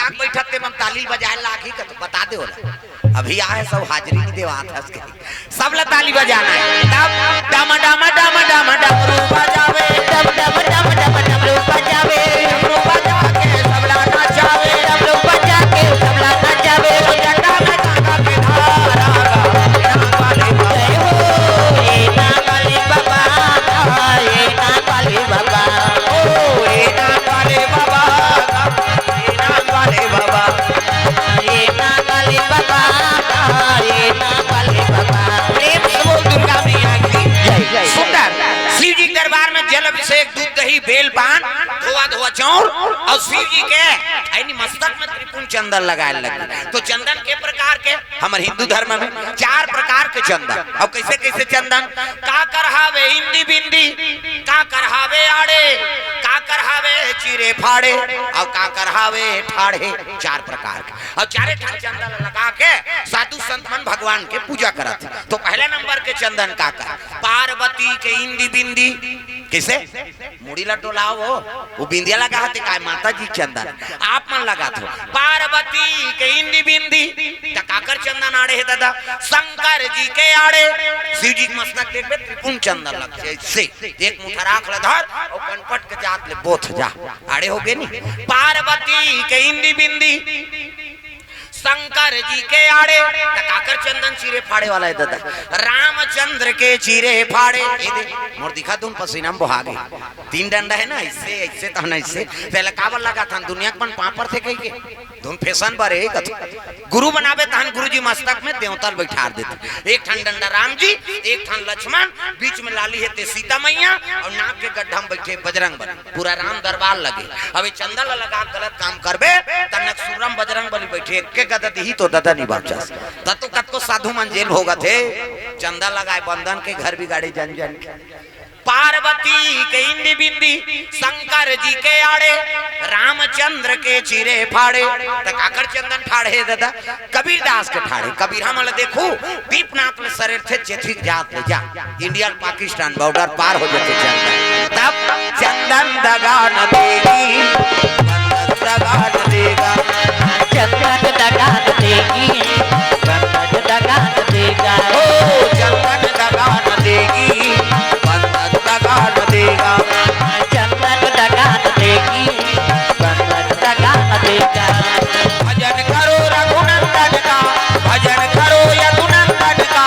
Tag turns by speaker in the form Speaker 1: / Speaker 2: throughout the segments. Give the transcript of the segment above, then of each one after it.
Speaker 1: आग बैठा ते मन ताली बजाए लागी का तो बता दे होला अभी आए सब हाजिरी नहीं देवा था उसके सब ला ताली बजाना है तब डम डम डम डम डमरू बजावे डम डम डम डम डमरू बजावे डमरू बजा के सब ला नाचावे डमरू बजा के सब ला नाचावे जटा में गंगा के धारा नागवाले जय हो ये नागवाले बाबा ये नागवाले बाबा ओ ये नागवाले बाबा ये नागवाले बाबा ये नागवाले बाबा ये नागवाले बाबा प्रेम से बोल दुर्गा मैया की जय। सुंदर शिव जी दरबार में जल अभिषेक दूध दही बेल पान धोआ धोआ चौर और शिव जी के ऐनी मस्तक में त्रिपुन चंदन लगाए लगे तो चंदन के प्रकार के हमारे हिंदू धर्म में 4 प्रकार के चंदन और कैसे कैसे चंदन का करहावे इंदी बिंदी का करहावे आड़े का करहावे चीरे फाड़े और का करहावे ठाड़े 4 प्रकार के और 4 ठान चंदन लगा के साधु संत मन भगवान के पूजा करत तो पहला नंबर के चंदन का पार्वती के इंदी बिंदी कैसे मुड़ी लटोलाओ वो बिंदिया लगा हते काय माता जी चंदन आप मन लगा थो पार्वती के इंदी बिंदी टकाकर चंदन आड़े है दादा शंकर जी के आड़े शिव जी मस्तक देख में त्रिपुन चंदन लग से एक मुठा राख ले धर और कनपट के जात ले बोथ जा आड़े हो गए नी पार्वती के इंदी बिंदी शंकर जी के आड़े टकाकर चंदन चीरे फाड़े वाला है दादा रामचंद्र के चीरे फाड़े ये दे मोर दिखा दूं पसीना में बहा गई 3 डंडा है ना इससे इससे तो ना इससे पहले कावल लगा था दुनिया के मन पापर थे कहीं के तुम फैशन बारे गुरु बनावे तहन गुरुजी मस्तक में देवतल बैठा देते एक ठन डंडा राम जी एक ठन लक्ष्मण बीच में लाली है ते सीता मैया और नाक के गड्ढा में बैठे बजरंग बली पूरा राम दरबार लगे अभी चंदन लगा गलत काम करबे तनक सुरम बजरंग बली बैठे एक गदा ही तो दादा नहीं बाचा ततो कत को साधु मन जेल होगा थे चंदा लगाए बंधन के घर भी गाड़ी जन जन पार्वती के इंदी बिंदी शंकर जी के आड़े रामचंद्र के चीरे फाड़े टकाकर चंदन ठाड़े दादा कबीर दास के ठाड़े कबीर हम देखो दीपनाथ में शरीर थे चेथिक जात ले जा इंडिया पाकिस्तान बॉर्डर पार हो जाते चंदन तब चंदन दगा न देगी दगा न देगा चंदन दगा न देगी चंदन दगा न देगा ओ चंदन दगा न देगी चंदन दगा न देगा चंदन दगा न देगी चंदन दगा न देगा भजन करो रघुनंदन का भजन करो यदुनंदन का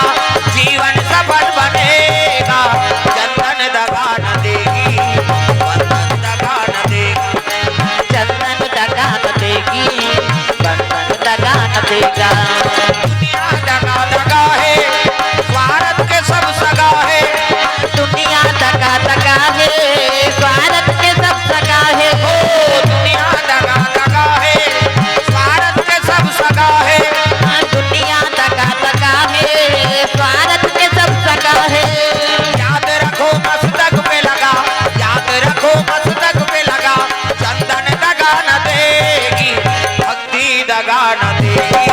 Speaker 1: जीवन सफल बनेगा चंदन दगा न देगी चंदन दगा न देगा चंदन दगा न देगी देगा दुनिया दगा दगा है स्वार्थ के सब सगा है दुनिया दगा दगा है स्वार्थ के सब सगा है ओ दुनिया दगा दगा है स्वार्थ के सब सगा है दुनिया दगा दगा है स्वार्थ के सब सगा है याद रखो मस्तक पे लगा याद रखो मस्तक पे लगा चंदन दगा न देगी भक्ति दगा न देगी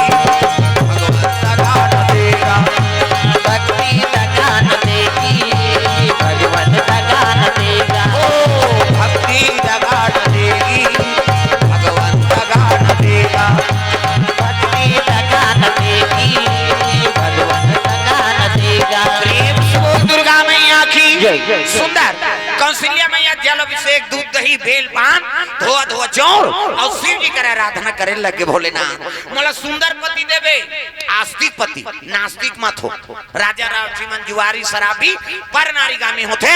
Speaker 1: सुंदर कौशल्या मैया जल अभिषेक दूध दही बेल पान धोआ धोआ चौर और शिव जी करे आराधना करे लगे भोलेनाथ मोला सुंदर पति देवे आस्तिक पति नास्तिक मत हो राजा राव चिमन जुआरी शराबी पर नारी गामी होते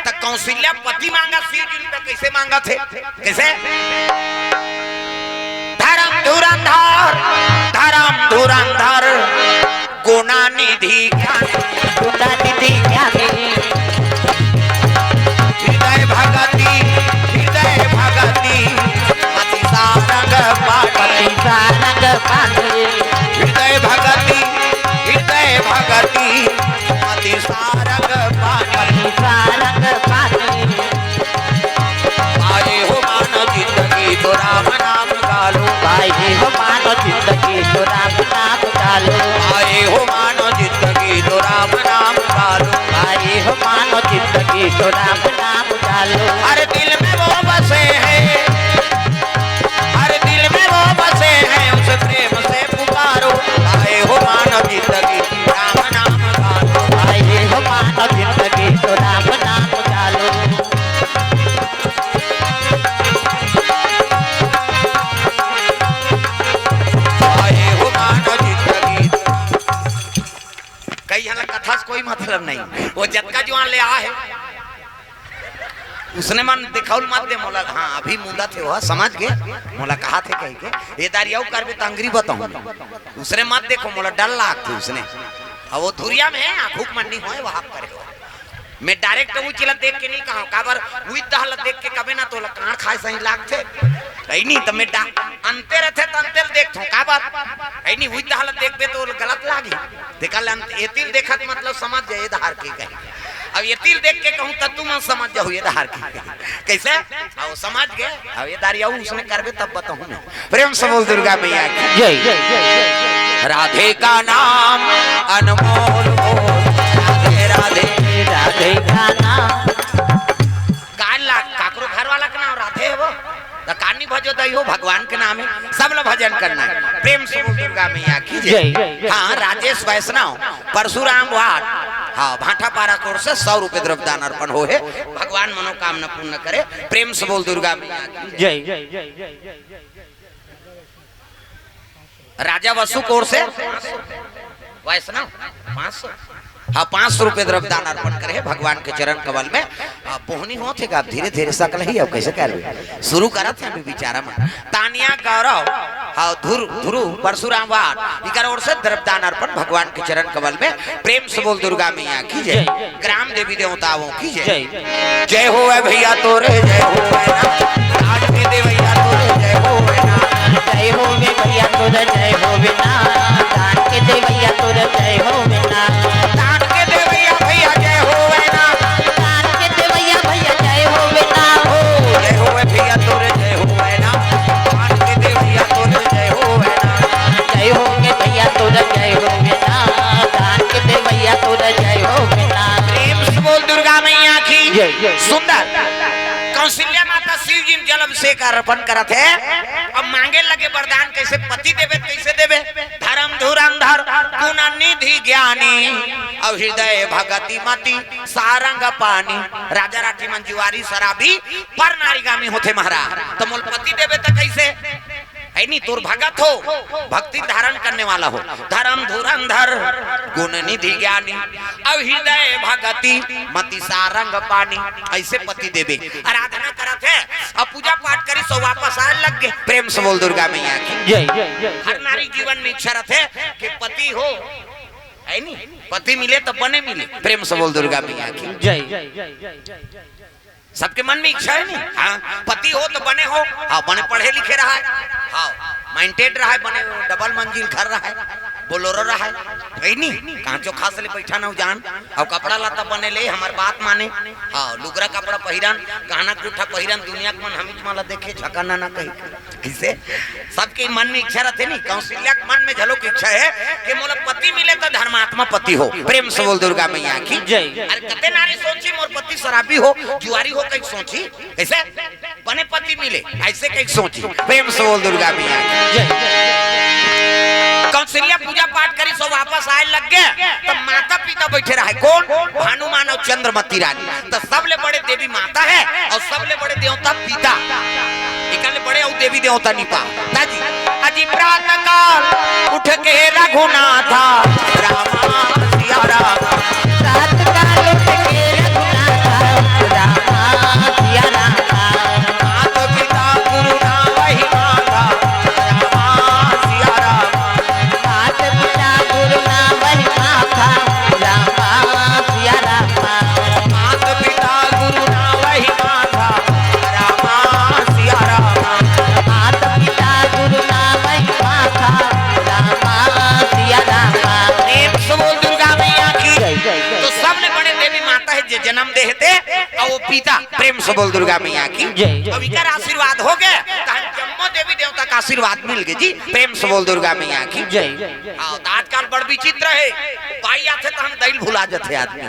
Speaker 1: त कौशल्या पति मांगा शिव जी तो कैसे मांगा थे कैसे धर्म धुरंधर गुणा निधि ज्ञान हृदय भगति अति सारंग पानी हृदय भगति अति सारंग पानी आए हो मानो जिंदगी तो राम नाम गालो आए हो मानो जिंदगी तो राम नाम गालो आए हो मानो जिंदगी तो राम नाम गालो आए हो मानो जिंदगी तो राम नाम गालो हर दिल में वो बसे हैं हर दिल में वो बसे इज्जत का जवान ले आ है उसने मन दिखाउल मत दे मोला हाँ अभी मुंदा थे हुआ समझ गए मोला कहा थे कहीं के ये दारियाऊ कर बे तंगरी बताऊं उसने मत देखो मोला डर लाग थे उसने अब वो धुरिया में है आँखों मंडी होए वहां पर मैं डायरेक्ट वो चिला देख के नहीं कहा काबर हुई दहल देख के कबे ना तो कान खाए सही लाग थे ऐ नहीं तो मैं अंते रहते तो अंते देखता हूं काबर ऐ नहीं हुई दहल देख पे तो गलत लागी देखल एतिल देखत मतलब समझ जाए धार के कहीं अब ये तिल देख के कहूं तब तुम समझ जाओ ये धार की कैसे अब समझ गए अब ये दारियाऊ उसने करबे तब बताऊं मैं प्रेम से बोल दुर्गा मैया की जय राधे का नाम अनमोल हो राधे राधे राधे का नाम काला काकरो घर वाला का नाम राधे है वो तो कानी भजो दई हो भगवान के नाम है सब लोग भजन करना है प्रेम से बोल दुर्गा मैया की जय हाँ राजेश वैष्णव परशुराम वाट हाँ भाटा पारा कोर से 100 रुपए द्रव्य दान अर्पण हो है भगवान मनोकामना पूर्ण करे प्रेम से बोल दुर्गा मैया की जय राजा वसु कोर से वैष्णव 500 हाँ 500 रुपए द्रव्य दान अर्पण करे भगवान के चरण कमल में पोहनी हो थे आप धीरे धीरे सकल ही अब कैसे कर शुरू करा थे अभी विचारा में तानिया गौरव हाँ धुरु परशुराम वाट इकर ओर से द्रव्य दान अर्पण भगवान के चरण कमल में प्रेम से बोल दुर्गा मैया की जय ग्राम देवी देवताओं की जय जय हो भैया तोरे जय हो आज के देवैया तोरे जय हो जय हो भैया तोरे जय हो दान के देवैया तोरे जय हो सुंदर कौशल्या माता शिव जी जल अभिषेक अर्पण करत है अब मांगे लगे वरदान कैसे पति देवे कैसे देवे धर्म धुरंधर गुण निधि ज्ञानी अब हृदय भगति मति सारंग पानी राजा राठी मंजुआरी शराबी पर नारीगामी होते महाराज तो मोल पति देवे तो कैसे है नहीं तोर भगत हो भक्ति धारण करने वाला हो धर्म धुरंधर गुण निधि ज्ञानी अब हृदय भगति मति सारंग पानी ऐसे पति देवे आराधना करत है अब पूजा पाठ करी सो वापस आने लग गए प्रेम से बोल दुर्गा मैया की जय हर नारी जीवन में इच्छा रहते कि पति हो है नहीं पति मिले तो बने मिले प्रेम से बोल दुर्गा मैया की जय सबके मन में इच्छा है नहीं हाँ पति हो तो बने हो हाँ बने पढ़े लिखे रहा है हाँ माइंडेड रहा है बने डबल मंजिल घर रहा है बोलोरो रहा है नहीं कांचो खास ले बैठा ना जान और कपड़ा लाता बने ले हमार बात माने हाँ लुगरा कपड़ा पहिरन गहना कुठा पहिरन दुनिया के मन हमिच माला देखे झकाना ना कही किसे सबके मन में इच्छा रहते नहीं कौशल्या के मन में झलो की इच्छा है कि मोला पति मिले तो धर्मात्मा पति हो प्रेम से बोल दुर्गा मैया की जय अरे कते नारी सोची मोर पति शराबी हो जुआरी हो कहीं सोची कैसे बने पति मिले ऐसे कहीं सोची प्रेम से बोल दुर्गा मैया की जय कौशल्या पूजा पाठ करी सो वापस आए लग गए तो माता पिता बैठे रहे कौन भानुमान और चंद्रमती रानी तो सबले बड़े देवी माता है और सबले बड़े देवता पिता इकले बड़े और देवी देवता निपा दादी अजी प्रातः काल उठ के रघुनाथा रामा सिया राम प्रातः काल उठ के रघुनाथा रामा सिया राम माता पिता गुरु ना वही माता रामा सिया राम माता पिता गुरु ना वही माता रामा सिया राम माता पिता गुरु ना वही माता रामा सिया राम माता पिता गुरु ना वही माता रामा सिया राम प्रेम से बोल दुर्गा मैया की तो सबले बड़े देवी माता है जो जन्म देते और वो पिता प्रेम से बोल दुर्गा मैया की अब इकर आशीर्वाद हो गए जम्मो देवी देवता का आशीर्वाद मिल गए जी प्रेम से बोल दुर्गा मैया की जय आजकल बड़ विचित्र है बाई आते तो हम दही भुला जाते आदमी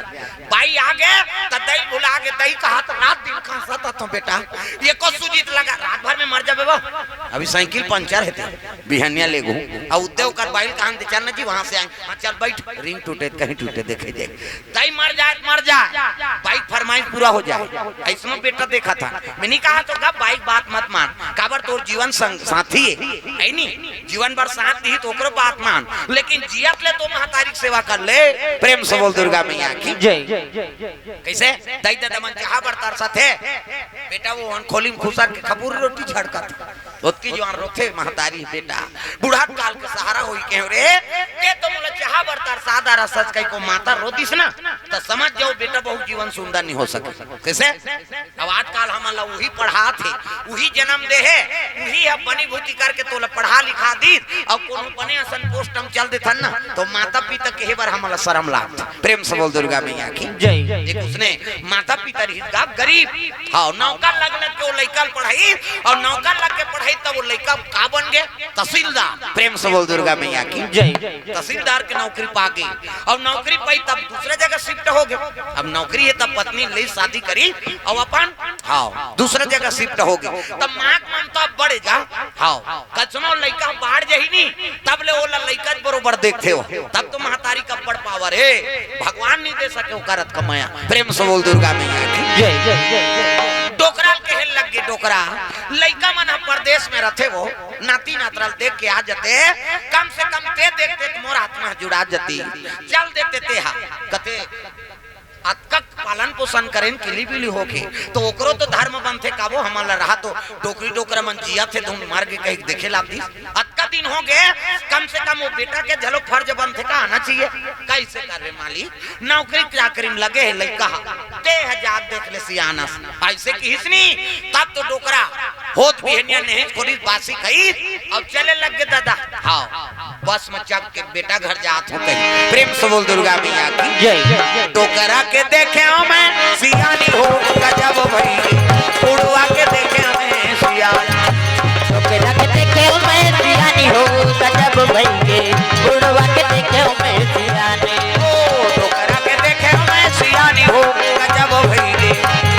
Speaker 1: बाई आ गए तो दही भुला के दही कहा तो रात दिन खांसा तो बेटा ये को सुजीत लगा रात भर में मर जाबे वो अभी साइकिल पंचर है बिहनिया ले गो और उद्योग कर बाइल कहां दे चलना जी वहां से आए चल बैठ रिंग टूटे कहीं टूटे देखे दे दही मर जाए बाइक फरमाइश पूरा हो जाए। ऐसा बेटा देखा था, मैंने कहा तो कब बाइक बात मत मान, काबर तोर जीवन साथी है नहीं, जीवन भर साथ दी तो ओकरो बात मान, लेकिन जियत ले तो महतारी सेवा कर ले। प्रेम से बोल दुर्गा मैया की जय। कैसे दई दे दमन चाहा बरतार साथे बेटा वो खोली खुसर के खपूरी रोटी झड़कत उसकी जवान रोथे महतारी बेटा बूढ़ा काल के सहारा होई के रे के तो मोला चाहा बरतार सादा रसच कई को माता रोतीस ना तो समझ जाओ बेटा बहुत जीवन सुंदर नहीं हो सके। कैसे अब आजकल हमला वही पढ़ा थे वही जन्म दे है वही है बनी भूति करके तोला पढ़ा लिखा दी अब कोनो बने असन पोस्ट हम चल देथन ना तो माता पिता के बार हमला शर्म लाग। प्रेम से बोल दुर्गा मैया की जय। एक उसने माता पिता रहित का गरीब हां नौकर लगने के लइका पढ़ाई और नौकर लग के पढ़ाई तब वो लइका का बन गए तहसीलदार। प्रेम से बोल दुर्गा मैया की जय। तहसीलदार की नौकरी पा गई और नौकरी पाई तब दूसरे जगह शिफ्ट हो गए। अब नौकरी है तब पत्नी ले शादी करी और अपन हां दूसरे जगह शिफ्ट हो गई तब मां मन तो बढ़े जा हां कचनो लइका बाहर जही नहीं तब ले ओला लइका बरोबर देखते हो तब तो महतारी का बड़ पावर है भगवान नहीं दे सके करत कमाया। प्रेम से बोल दुर्गा मैया की जय। डोकरा कहन लग गए डोकरा लइका मन परदेश में रहते वो नाती नातरल देख के आ जाते कम से कम ते देखते मोर आत्मा जुड़ा जाती चल देते ते हा कते अतक पालन पोषण करें किली बिली होके तो ओकरो तो धर्म बनथे काबो हमला रहा तो टोकरी टोकरा मन जिया थे धुन मार के कहीं देखे लाती अतका दिन हो गए कम से कम वो बेटा के झलो फर्ज बनथे का आना चाहिए कैसे कर रे माली नौकरी क्या करीम लगे है लइका ते हजार देख ले सियानस ऐसे की हिसनी तब तो डोकरा होत बिहनिया नहीं थोड़ी बासी कही अब चले लग गए दादा हां बस में चक के बेटा घर जात हो कहीं। प्रेम से बोल दुर्गा मैया की जय। डोकरा के देखे मैं सियानी हो गजब भई उड़वा के देखे मैं सियानी
Speaker 2: डोकरा के देखे मैं सियानी हो गजब भई उड़वा के देखे मैं सियानी
Speaker 1: ओ डोकरा के देखे मैं सियानी हो गजब भई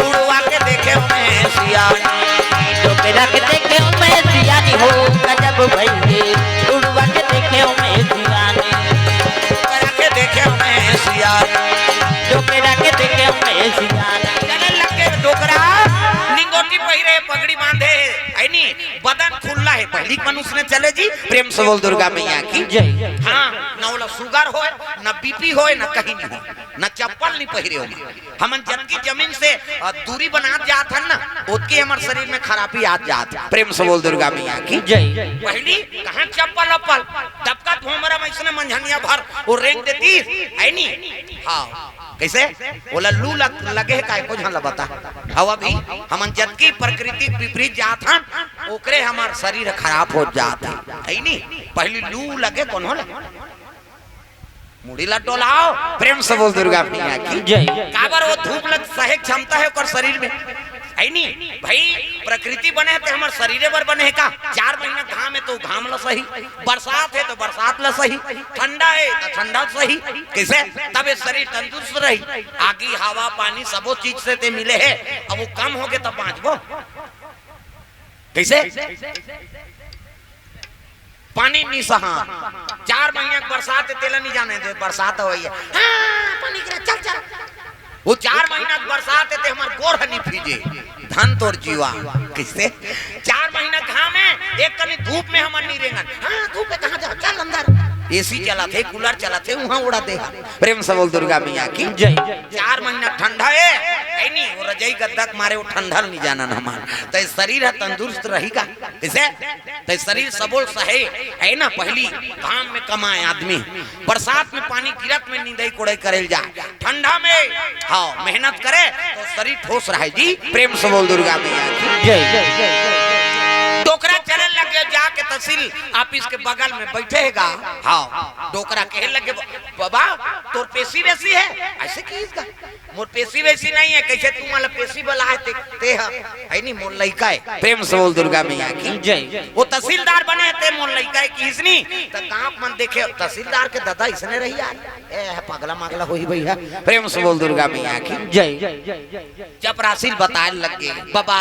Speaker 1: उड़वा के देखे मैं सियानी
Speaker 2: डोकरा के देखे मैं सियानी हो गजब भई उड़वा के देखे मैं सियानी
Speaker 1: डोकरा के देखे मैं सियानी
Speaker 2: डोकरा के देखे मैं सियानी
Speaker 1: चले लगे डोकरा लिंगोटी पहिरे पगड़ी बांधे है नी बदन खुला है पहली मनुष्य ने चले जी। प्रेम से बोल दुर्गा मैया की जय। हां न ओला शुगर होए न बीपी होए न कहीं नहीं न चप्पल नहीं पहिरे हो हमन जन की जमीन से दूरी बना जात हन ना उसके हमर शरीर में खराबी आ जात। प्रेम से बोल दुर्गा मैया की जय। पहली कहां चप्पल अपल तब का हमरा में इसने मंझनिया भर वो रेंग देती है नी हां कैसे बोला लू लगे काय को झला बता अब अभी हमन जत की प्रकृति विपरीत जात हन ओकरे हमार शरीर खराब हो जात है नी पहली लू लगे कौन होला मुड़ी ला डोलाओ। प्रेम से बोल दुर्गा मैया की जय। काबर वो धूप लग सहे क्षमता है ओकर शरीर में है नी भाई प्रकृति बने ते हमर शरीरे बर बने का 4 महीना घाम है तो घाम ला सही बरसात है तो बरसात ला सही ठंडा है तो ठंडा सही कैसे तब ये शरीर तंदुरुस्त रही आगी हवा पानी सबो चीज से ते मिले है अब वो कम हो गए तो बाँचबो कैसे पानी नहीं सहा 4 महीना बरसात तेला नहीं जाने दे बरसात हो है पानी गिरा चल चल वो 4 महीना बरसात है हमार गोर नहीं भीजे धन तोर जीवा किससे 4 महीना घाम है एक कनी धूप में हम नहीं रेंगन हां धूप में कहां जाओ चल अंदर एसी चला थे कूलर चला थे वहां उड़ा दे। प्रेम से बोल दुर्गा मैया की जय। 4 महीना ठंडा है नहीं वो रजाई गद्दा मारे वो ठंडा नहीं जाना हमार तो शरीर है तंदुरुस्त रहेगा कैसे तो शरीर सबोल सहे है ना पहली घाम में कमाए आदमी बरसात में पानी गिरत में नींदई कोड़े करेल जा ठंडा में हाँ मेहनत करे तो शरीर ठोस रहे जी। प्रेम से बोल दुर्गा मैया की जय। डोकरा चले लगे जाके तहसील ऑफिस के बगल में बैठेगा हाँ डोकरा कहे लगे बाबा तोर पेशी वैसी है ऐसे की इसका मोर पेशी वैसी नहीं है कैसे तू वाला पेशी वाला है ते है नहीं मोर लइका है। प्रेम से बोल दुर्गा मैया की जय। वो तहसीलदार बने थे मोर लइका है की इसनी तो गांव मन देखे तहसीलदार के दादा इसने रही यार ए पगला मागला होई भैया प्रेम से बोल दुर्गा मैया की
Speaker 2: जय।
Speaker 1: चपरासी बताए लग गए बाबा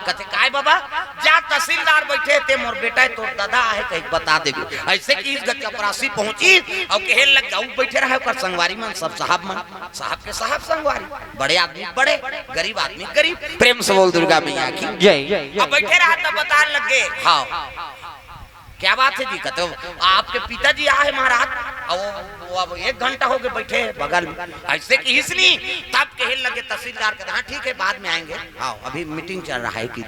Speaker 1: कहते काय बाबा जा तहसीलदार बैठे थे मोर बेटा तो दादा है कहीं बता देबे ऐसे कि इस चपरासी पहुंची और कहे लग जाऊ बैठे रहे कर संगवारी मन सब साहब के साहब संगवारी बड़े आदमी बड़े गरीब आदमी गरीब प्रेम से बोल दुर्गा मैया की
Speaker 2: जय।
Speaker 1: अब बैठे रहा तब बताने लग गए हाँ क्या बात है जी कहते आपके पिताजी आए महाराज और अब 1 घंटा हो गए बैठे बगल में ऐसे कि इसलिए तब कहे लगे तहसीलदार कहते हाँ ठीक है बाद में आएंगे हाँ अभी मीटिंग चल रहा है कि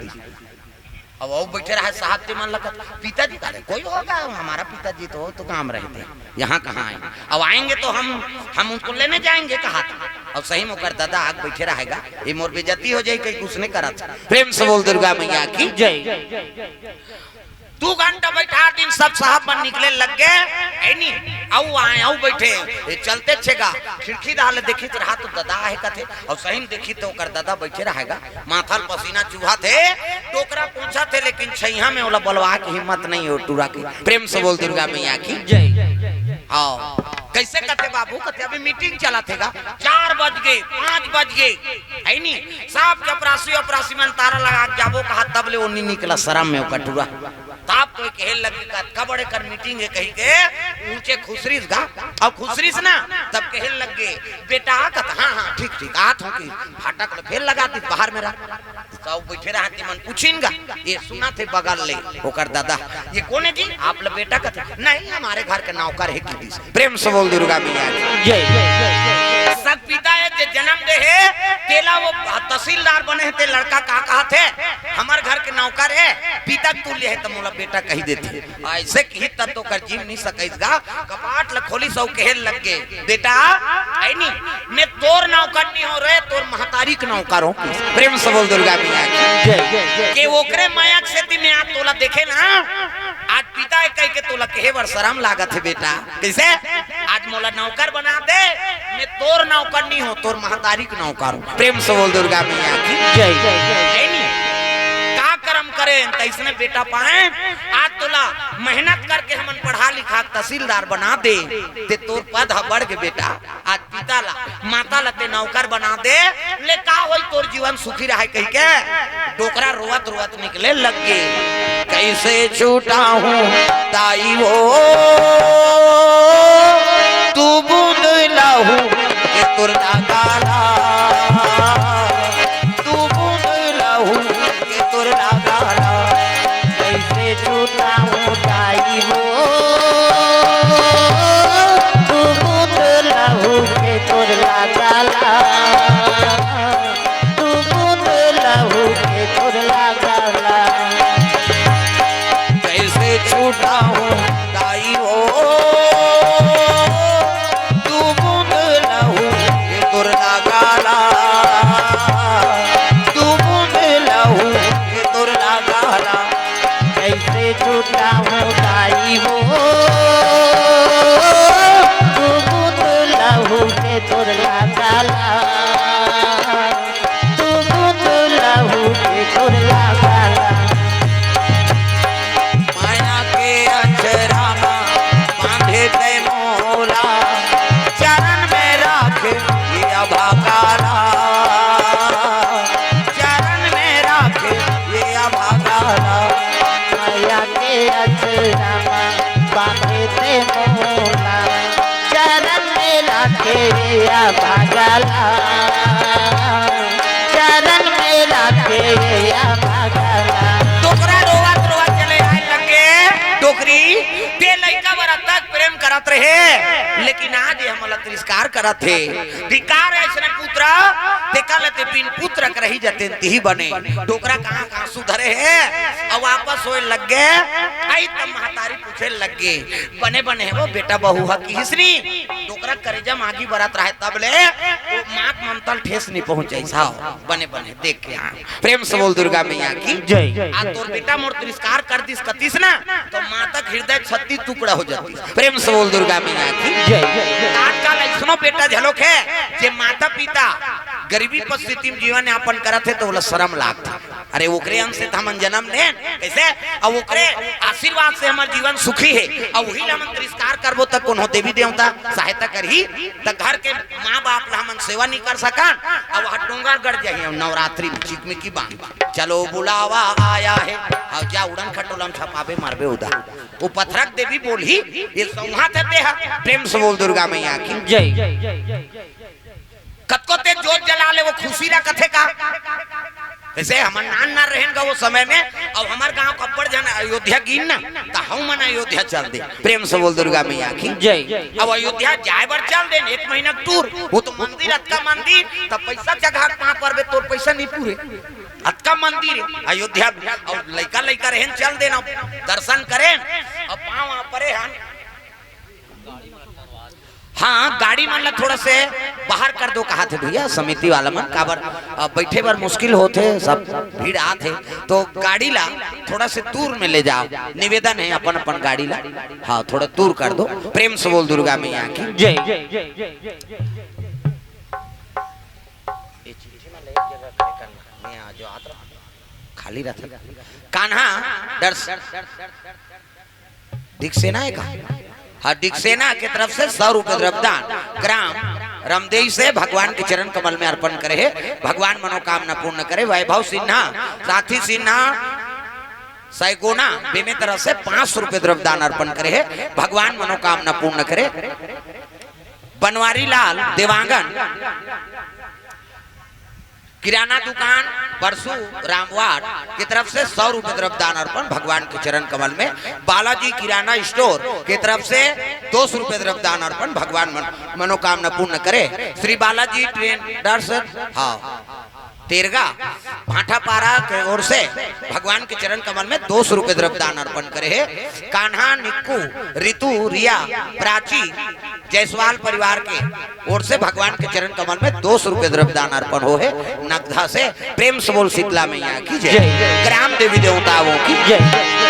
Speaker 1: अब वो बैठे रहा साहब के मन लगा पिताजी का कोई होगा हमारा पिताजी तो काम रहते यहाँ कहाँ आए अब आएंगे तो हम उनको लेने जाएंगे कहा था अब सही में कर दादा आग बैठे रहेगा ये मोर बेइज्जती हो जाए कहीं कुछ नहीं करा था प्रेम से बोल दुर्गा मैया की
Speaker 2: जय।
Speaker 1: 2 घंटा बैठा दिन सब साहब बन निकले लग गए आऊ आए आऊ बैठे चलते छेगा खिड़की डाले देखी तो रहा तो दादा है कथे और सही देखी तो कर दादा बैठे रहेगा माथा पसीना चूहा थे टोकरा पूछा थे लेकिन छैया में वाला बलवा की हिम्मत नहीं हो टूरा की प्रेम से बोल दुर्गा मैया की
Speaker 2: जय।
Speaker 1: हाँ कैसे कहते बाबू कहते अभी मीटिंग चला थेगा 4 बज गए 5 बज गए है नी साहब चपरासी मन तारा लगा जाबो कहा तब ले वो नहीं निकला शर्म में कटुरा ताप तो कहे लगे का बड़े कर मीटिंग है कहीं के ऊंचे खुसरीस गा और खुसरीस ना तब कहे लग गए बेटा कहता हाँ ठीक आत हो की फाटक फेर लगा दी बाहर में सब बैठे रहते मन पूछिनगा ये सुना थे बगल ले होकर दादा ये कौन है जी आप लोग बेटा कहते नहीं हमारे घर के नौकर है की प्रेम से बोल दुर्गा मैया
Speaker 2: जय।
Speaker 1: सब पिता है जे जन्म दे है तेला वो तहसीलदार बने थे लड़का कहा थे हमारे घर के नौकर है पिता तुल्य है तो मोला बेटा कही देते ऐसे की तब तो कर जीव नहीं सकेगा कपाट ल खोली सौ कहे लग गए बेटा आई नहीं मैं तोर नौकर नहीं हो रहे तोर महतारी के नौकर हूं प्रेम से बोल दुर्गा मैया की
Speaker 2: जय।
Speaker 1: के ओकरे माया से ती में आज तोला देखे ना आज पिता कह के तोला कहे बर शर्म लागत है बेटा कैसे आज मोला नौकर बना दे मैं तोर नौकर नहीं हो तोर महतारी के नौकर हूं प्रेम से बोल दुर्गा मैया की
Speaker 2: जय।
Speaker 1: का कर्म करे तैसने बेटा पाए आज तोला मेहनत करके हमन पढ़ा लिखा तहसीलदार बना दे ते तोर पद बढ़ के बेटा आज पिता ला माता ला ते नौकर बना दे ले का होई तोर जीवन सुखी रहे कह के डोकरा रोवत निकले लग गे कैसे छूटा हूँ ताई वो तू बूंद लाहू के तुर गाला तू बूंद लाहू के तुर गाला
Speaker 2: कैसे छूटा हूँ ताई वो तू बूंद लहू के तोर गाला तू बूंद लहू के तोर गाला
Speaker 1: कैसे छूटा हूँ ताई हो तू बूंद लहू के तुर गाला तू बूंद लहू के तुर गाला
Speaker 2: कैसे छूटा हूँ ताई हो तू बूंद लहू के तोर गाला तू बूंद लहू के तोर गाला
Speaker 1: माया के अचरा बांधे ते मोला चरण में राख ये अभागाला चरण में राख ये अभागाला
Speaker 2: माया के अचरामा बांधे ते मोला चरण में राखे या भागला चरण में राखे या भागला
Speaker 1: टोकरा रोवत चले आए लगे टोकरी ते लइका बरा तक प्रेम करत रहे लेकिन आज ये हमला तिरस्कार करत थे धिकार ऐसने पुत्र देखा लेते बिन पुत्र कर रही जते तिही बने टोकरा कहां सुधरे है और वापस होए लग गए आई तब महतारी पूछे लग गए बने है वो बेटा बहू है की हिसरी टोकरा करेजा मागी बरात रहे तब ले वो मात मंतल ठेस नहीं पहुंचे साहब बने देख के आ प्रेम से बोल दुर्गा मैया की
Speaker 2: जय।
Speaker 1: आ तोर बेटा मोर तिरस्कार कर दिस कतिस ना तो माता हृदय 36 टुकड़ा हो जाती प्रेम से बोल दुर्गा मैया की
Speaker 2: जय।
Speaker 1: आजकल ऐसनो बेटा झलोक है जे माता पिता गरीबी परिस्थिति में जीवन यापन करत थे तो बोला शर्म लागता। अरे ओकरे अंश से हमन जन्म ले कैसे अब ओकरे आशीर्वाद से हमार जीवन सुखी है। अब वही हमन तिरस्कार करबो तक कोनो देवी देवता सहायता करही त घर के माँ बाप ला हमन सेवा नहीं कर सका। अब वहाँ डोंगर गड़ जाइए नवरात्रि में चिकमिकी बांध चलो बुलावा आया है अब जा उड़न खटोलम छपावे मारबे उदा वो पथरक देवी बोली ये सौहा थे प्रेम से बोल दुर्गा मैया की
Speaker 2: जय।
Speaker 1: कतको ते जोत जला ले वो खुशी रा कथे का वैसे हमन नान ना रहेगा वो समय में। अब हमार गांव कब्बड़ जन अयोध्या गिन ना तो हम मन अयोध्या चल दे प्रेम से बोल दुर्गा मैया की
Speaker 2: जय।
Speaker 1: अब अयोध्या जाए बर चल दे 1 महीना टूर वो तो मंदिर अतका मंदिर तब पैसा जगह कहां पर बे तोर पैसा नहीं पूरे अतका मंदिर अयोध्या और लइका लइका रहन चल देना दर्शन करें अब पाँव परे हन। हाँ गाड़ी मान ला थोड़ा से बाहर कर दो कहा थे भैया समिति वाला मन काबर बैठे बार मुश्किल होते सब भीड़ आते तो गाड़ी ला थोड़ा से दूर में ले जाओ निवेदन है अपन अपन गाड़ी ला हाँ थोड़ा दूर कर दो प्रेम से बोल दुर्गा मैया की
Speaker 2: जय।
Speaker 1: खाली रहता कान्हा दर्शन दिक्सेना है कहा हाँ दिक्सेना के तरफ से 100 रुपए द्रव्यदान ग्राम रामदेव से भगवान के चरण कमल में अर्पण करे भगवान मनोकामना पूर्ण करे। वैभव सिन्हा साथी सिन्हा सैगोना बेमे तरफ से 500 रुपए द्रव्यदान अर्पण करे भगवान मनोकामना पूर्ण करे। बनवारी लाल देवांगन किराना दुकान परसू रामवाड़ की तरफ से 100 रुपए द्रव्यदान अर्पण भगवान के चरण कमल में। बालाजी किराना स्टोर की तरफ से 200 रुपए द्रव्यदान अर्पण भगवान मनोकामना पूर्ण करे। श्री बालाजी ट्रेडर्स हाँ तेरगा भाटापारा के ओर से भगवान के चरण कमल में 200 रुपए द्रव्यदान अर्पण करे है। कान्हा निक्कू ऋतु रिया प्राची जायसवाल परिवार के ओर से भगवान के चरण कमल में 200 रुपए द्रव्यदान अर्पण हो है नगधा से। प्रेम से बोल शीतला मैया की जय। ग्राम देवी देवताओं की जय।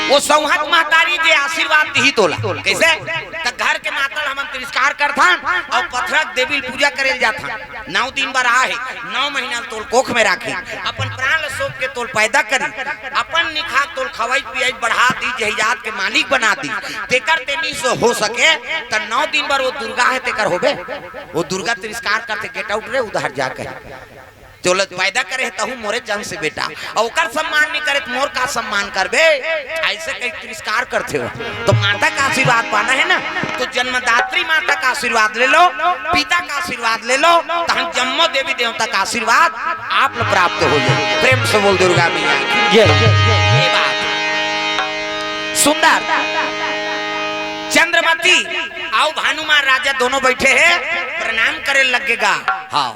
Speaker 1: वो सौहाग महतारी जे आशीर्वाद दी तोला कैसे त घर के मातल हमन तिरस्कार करथा और पथरक देवी पूजा करे जाथा 9 दिन बार आहे 9 महीना तोल कोख में राखी अपन प्राण सोप के तोल पैदा करी अपन निखा तोल खवाई पियाई बढ़ा दी जहियात के मालिक बना दी तेकर तेनी से हो सके त 9 दिन बार वो दुर्गा है तेकर होबे वो दुर्गा तिरस्कार करते गेट आउट रे उधर जाके दौलत पैदा करे तहु मोरे जन्म से बेटा और ओकर सम्मान नहीं करे तो मोर का सम्मान करबे ऐसे कई तिरस्कार करते हो तो माता का आशीर्वाद पाना है ना तो जन्मदात्री माता का आशीर्वाद ले लो पिता का आशीर्वाद ले लो तो हम जन्मो देवी देवता का आशीर्वाद आप लोग प्राप्त हो जाए। प्रेम से बोल दुर्गा मैया की जय। ये बात सुंदर चंद्रमती आओ भानुमान राजा दोनों बैठे हैं प्रणाम करे लगेगा हाँ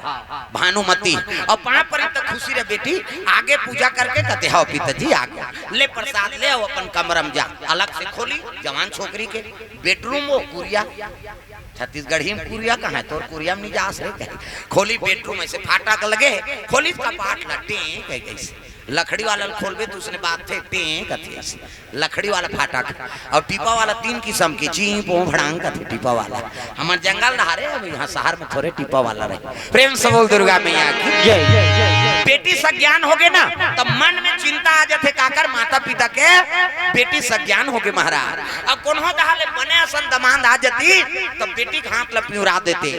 Speaker 1: भानुमती और 5 पर तक खुशी रे बेटी आगे पूजा करके कहते हो पिताजी आगे ले प्रसाद ले आओ अपन कमरम जा अलग से खोली जवान छोकरी के बेडरूम वो कुरिया छत्तीसगढ़ी में कुरिया कहाँ है तोर कुरिया में नहीं जा सके खोली बेडरूम ऐसे फाटा का लगे खोली का पाठ लट्टे कैसे लकड़ी वाला खोलबे तो उसने बात थे टें कथे लकड़ी वाला फाटक और टीपा वाला 3 किस्म के चीप भड़ांग कथे टीपा वाला हमार जंगल रहा रे अब यहाँ शहर में थोड़े टीपा वाला रहे। प्रेम से बोल दुर्गा मैया की जय। बेटी सज्ञान हो गए ना तब मन में चिंता आ जाते काकर माता पिता के बेटी सज्ञान हो गए महाराज अब कौन दहाले बने असन दमांद आ जाती तब बेटी के हाथ लपिउरा देते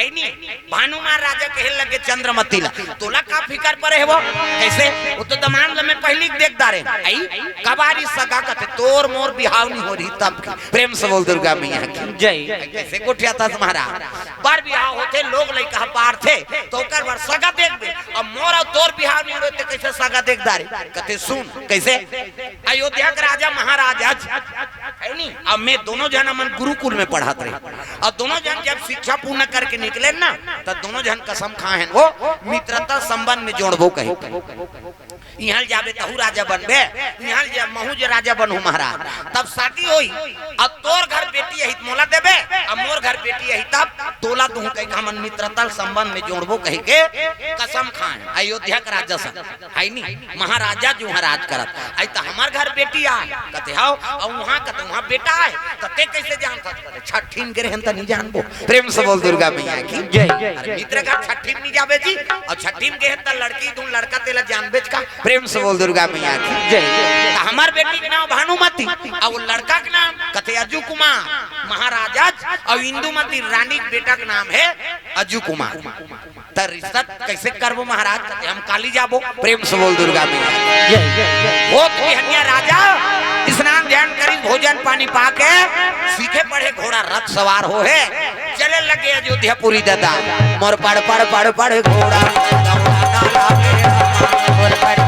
Speaker 1: ऐनी भानुमान राजा कहे लगे चंद्रमती ला तोला का फिकर पड़े है वो कैसे वो तो दमांद में पहली देखदा रे आई कबारी सगा कते तोर मोर बिहाव नहीं हो रही तब प्रेम से बोल दुर्गा मैया की जय। कैसे गोठिया था महाराज बार बिहाव होते लोग लइका पार थे तो कर बार सगा देख दे अब मोर और तोर बिहाव नहीं होते कैसे सगा देखदा रे कते सुन कैसे अयोध्या के राजा महाराजा है नी अब मैं दोनों जन मन गुरुकुल में पढ़ाते रहे और दोनों जन जब शिक्षा पूर्ण करके निकले ना तो दोनों जन कसम खाए वो मित्रता संबंध में जोड़बो कहे यहाँ जाबे तहु राजा बनबे यहाँ जा महू जे राजा बनहु महाराज तब शादी होई अब तोर घर बेटी यही मोला देबे अब मोर घर बेटी यही तब तोला तू कहीं हमन मित्रता संबंध में जोड़बो कह के कसम खान अयोध्या का राजा सा है नी महाराजा जो राज करत आई तो हमार घर बेटी आ कहते हाउ और वहां कहते वहाँ बेटा है तो ते कैसे जान सकते छठीन के रहन तो नहीं जानबो प्रेम से बोल दुर्गा मैया की
Speaker 2: जय
Speaker 1: अरे मित्र का छठीन नहीं जाबे जी और छठीन के है तो लड़की दूं लड़का तेला जानबेच का प्रेम से बोल दुर्गा मैया की
Speaker 2: जय
Speaker 1: तो हमार बेटी के नाम भानुमती और वो लड़का के नाम कथे अजू कुमार महाराजा और इंदुमती रानी के बेटा का नाम है अजू कुमार तो रिश्ता कैसे करबो महाराज हम काली जाबो प्रेम से बोल दुर्गा मैया
Speaker 2: जय
Speaker 1: वो बिहनिया राजा स्नान ध्यान करी भोजन पानी पाके सीखे पढ़े घोड़ा रथ सवार हो है चले लगे अयोध्यापुरी दादा मोर पड़ पड़ पड़ पड़ घोड़ा
Speaker 2: और पड़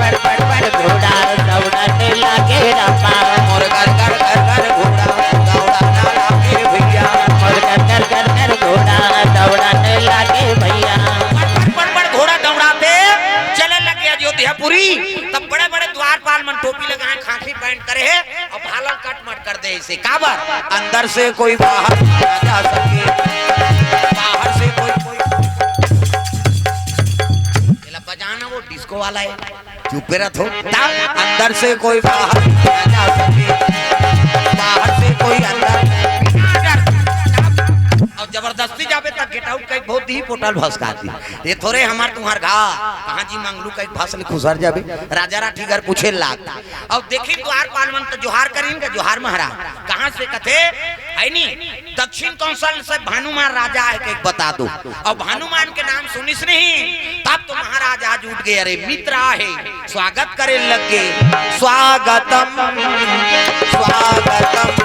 Speaker 2: घोड़ा दौड़ने लगे रामा
Speaker 1: मोर घर घर घर घर घोड़ा दौड़ा ना लागे भैया
Speaker 2: और कर घोड़ा दौड़ने लगे भैया
Speaker 1: पड़ घोड़ा दौड़ाते चले लगे अयोध्यापुरी तब बड़े बड़े द्वारपाल मन टोपी लगाए खांसी पैंट करे है और भाला कट मट कर दे इसे काबर अंदर से कोई बाहर ना जा सके बाहर से कोई बजाना वो डिस्को वाला है चुप रहो अंदर से कोई बाहर ना जा सके बाहर से कोई अंदर और जबरदस्ती जाबे तक गेट आउट का बहुत ही पोटल भसकाती ये थोड़े हमार तुम्हार घा कहां जी मंगलू का फसल खुसर जाबे राजा राठी घर पूछे लाग और देखी द्वार पालवन तो जोहार करीन का जोहार महाराज कहां से कथे है नी दक्षिण कौशल से भानुमान राजा है के बता दो और भानुमान के नाम सुनिस नहीं तब तो महाराज आज उठ गए अरे मित्र है स्वागत करे लगे स्वागतम स्वागतम